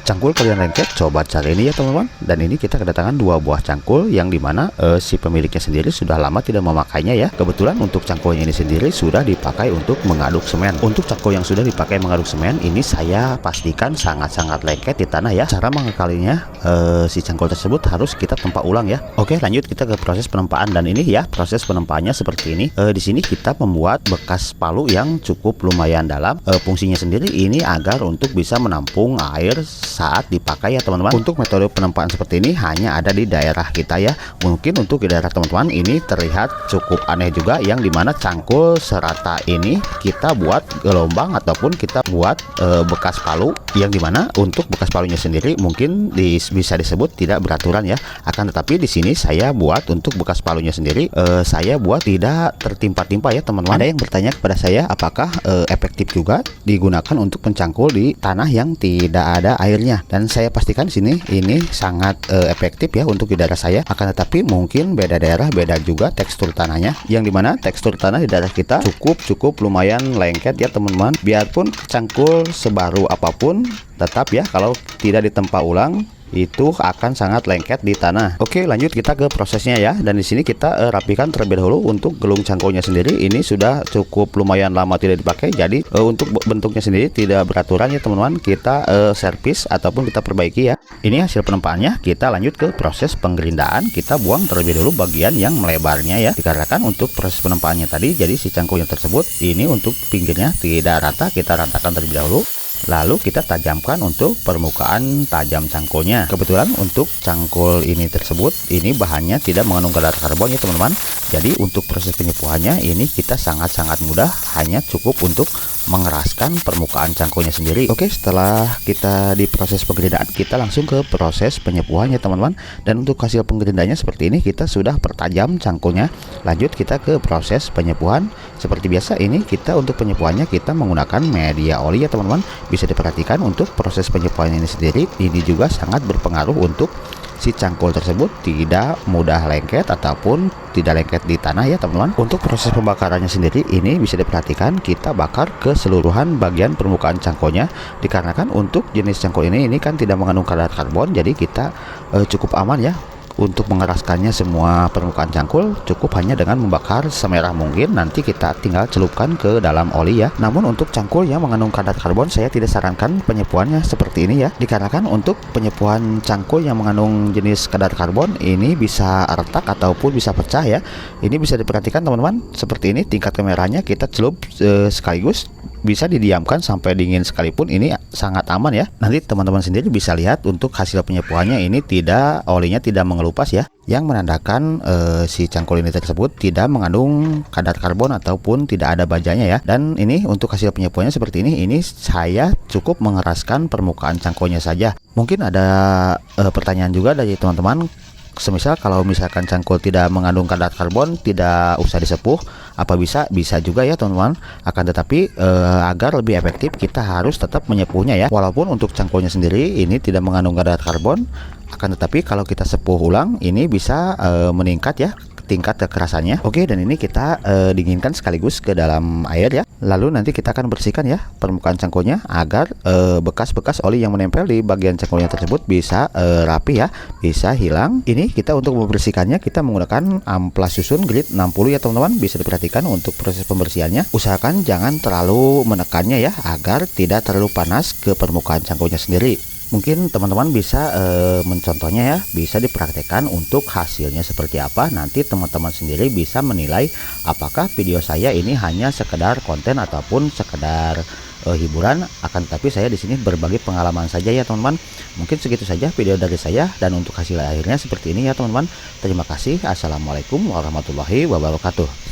Cangkul kalian lengket, coba cari ini ya teman-teman. Dan ini kita kedatangan dua buah cangkul yang dimana si pemiliknya sendiri sudah lama tidak memakainya ya. Kebetulan untuk cangkulnya ini sendiri sudah dipakai untuk mengaduk semen. Untuk cangkul yang sudah dipakai mengaduk semen ini saya pastikan sangat-sangat lengket di tanah ya. Cara mengekalinya si cangkul tersebut harus kita tempa ulang ya. Oke, lanjut kita ke proses penempaan. Dan ini ya proses penempaannya seperti ini. Di sini kita membuat bekas palu yang cukup lumayan dalam. Fungsinya sendiri ini agar untuk bisa menampung air saat dipakai ya teman-teman. Untuk metode penempaan seperti ini hanya ada di daerah kita ya. Mungkin untuk di daerah teman-teman ini terlihat cukup aneh juga, yang dimana cangkul serata ini kita buat gelombang ataupun kita buat bekas palu, yang dimana untuk bekas palunya sendiri mungkin bisa disebut tidak beraturan ya. Akan tetapi di sini saya buat untuk bekas palunya sendiri saya buat tidak tertimpa-timpa ya teman-teman. Ada yang bertanya kepada saya apakah efektif juga digunakan untuk mencangkul di tanah yang tidak ada airnya. Dan saya pastikan di sini ini sangat efektif ya untuk di daerah saya. Akan tetapi mungkin beda daerah beda juga tekstur tanahnya, yang dimana tekstur tanah di daerah kita cukup lumayan lengket ya teman-teman. Biarpun cangkul sebaru apapun tetap ya kalau tidak ditempa ulang itu akan sangat lengket di tanah. Oke, lanjut kita ke prosesnya ya. Dan di sini kita rapikan terlebih dahulu untuk gelung cangkulnya sendiri. Ini sudah cukup lumayan lama tidak dipakai, jadi untuk bentuknya sendiri tidak beraturan ya teman-teman. Kita servis ataupun kita perbaiki ya. Ini hasil penempaannya. Kita lanjut ke proses penggerindaan. Kita buang terlebih dahulu bagian yang melebarnya ya. Dikarenakan untuk proses penempaannya tadi, jadi si cangkulnya tersebut ini untuk pinggirnya tidak rata, kita ratakan terlebih dahulu. Lalu kita tajamkan untuk permukaan tajam cangkulnya. Kebetulan untuk cangkul ini tersebut ini bahannya tidak mengandung kadar karbon ya teman-teman. Jadi untuk proses penyepuhannya ini kita sangat-sangat mudah, hanya cukup untuk mengeraskan permukaan cangkulnya sendiri. Oke, setelah kita di proses penggerindaan, kita langsung ke proses penyepuhan ya teman-teman. Dan untuk hasil penggerindanya seperti ini, kita sudah pertajam cangkulnya. Lanjut kita ke proses penyepuhan. Seperti biasa ini kita untuk penyepuhannya kita menggunakan media oli ya teman-teman. Bisa diperhatikan untuk proses penyepuhan ini sendiri ini juga sangat berpengaruh untuk si cangkul tersebut tidak mudah lengket ataupun tidak lengket di tanah ya teman-teman. Untuk proses pembakarannya sendiri ini bisa diperhatikan kita bakar keseluruhan bagian permukaan cangkulnya, dikarenakan untuk jenis cangkul ini kan tidak mengandung kadar karbon, jadi kita cukup aman ya. Untuk mengeraskannya semua permukaan cangkul cukup hanya dengan membakar semerah mungkin. Nanti kita tinggal celupkan ke dalam oli ya. Namun untuk cangkul yang mengandung kadar karbon saya tidak sarankan penyepuhannya seperti ini ya. Dikarenakan untuk penyepuhan cangkul yang mengandung jenis kadar karbon ini bisa retak ataupun bisa pecah ya. Ini bisa diperhatikan teman-teman seperti ini, tingkat kemerahannya kita celup sekaligus, bisa didiamkan sampai dingin sekalipun ini sangat aman ya. Nanti teman-teman sendiri bisa lihat untuk hasil penyepuhannya ini olinya tidak mengelupas ya, yang menandakan si cangkul ini tersebut tidak mengandung kadar karbon ataupun tidak ada bajanya ya. Dan ini untuk hasil penyepuhannya seperti ini saya cukup mengeraskan permukaan cangkulnya saja. Mungkin ada pertanyaan juga dari teman-teman, semisal kalau misalkan cangkul tidak mengandung kadar karbon tidak usah disepuh, apa bisa juga ya teman-teman. Akan tetapi agar lebih efektif kita harus tetap menyepuhnya ya. Walaupun untuk cangkulnya sendiri ini tidak mengandung kadar karbon, akan tetapi kalau kita sepuh ulang ini bisa meningkat ya tingkat kekerasannya. Oke, dan ini kita dinginkan sekaligus ke dalam air ya. Lalu nanti kita akan bersihkan ya permukaan cangkulnya agar bekas-bekas oli yang menempel di bagian cangkulnya tersebut bisa rapi ya, bisa hilang. Ini kita untuk membersihkannya kita menggunakan amplas susun grade 60 ya teman-teman. Bisa diperhatikan untuk proses pembersihannya, usahakan jangan terlalu menekannya ya agar tidak terlalu panas ke permukaan cangkulnya sendiri. Mungkin teman-teman bisa mencontohnya ya, bisa dipraktekkan untuk hasilnya seperti apa. Nanti teman-teman sendiri bisa menilai apakah video saya ini hanya sekedar konten ataupun sekedar hiburan. Akan tetapi saya di sini berbagi pengalaman saja ya teman-teman. Mungkin segitu saja video dari saya, dan untuk hasil akhirnya seperti ini ya teman-teman. Terima kasih. Assalamualaikum warahmatullahi wabarakatuh.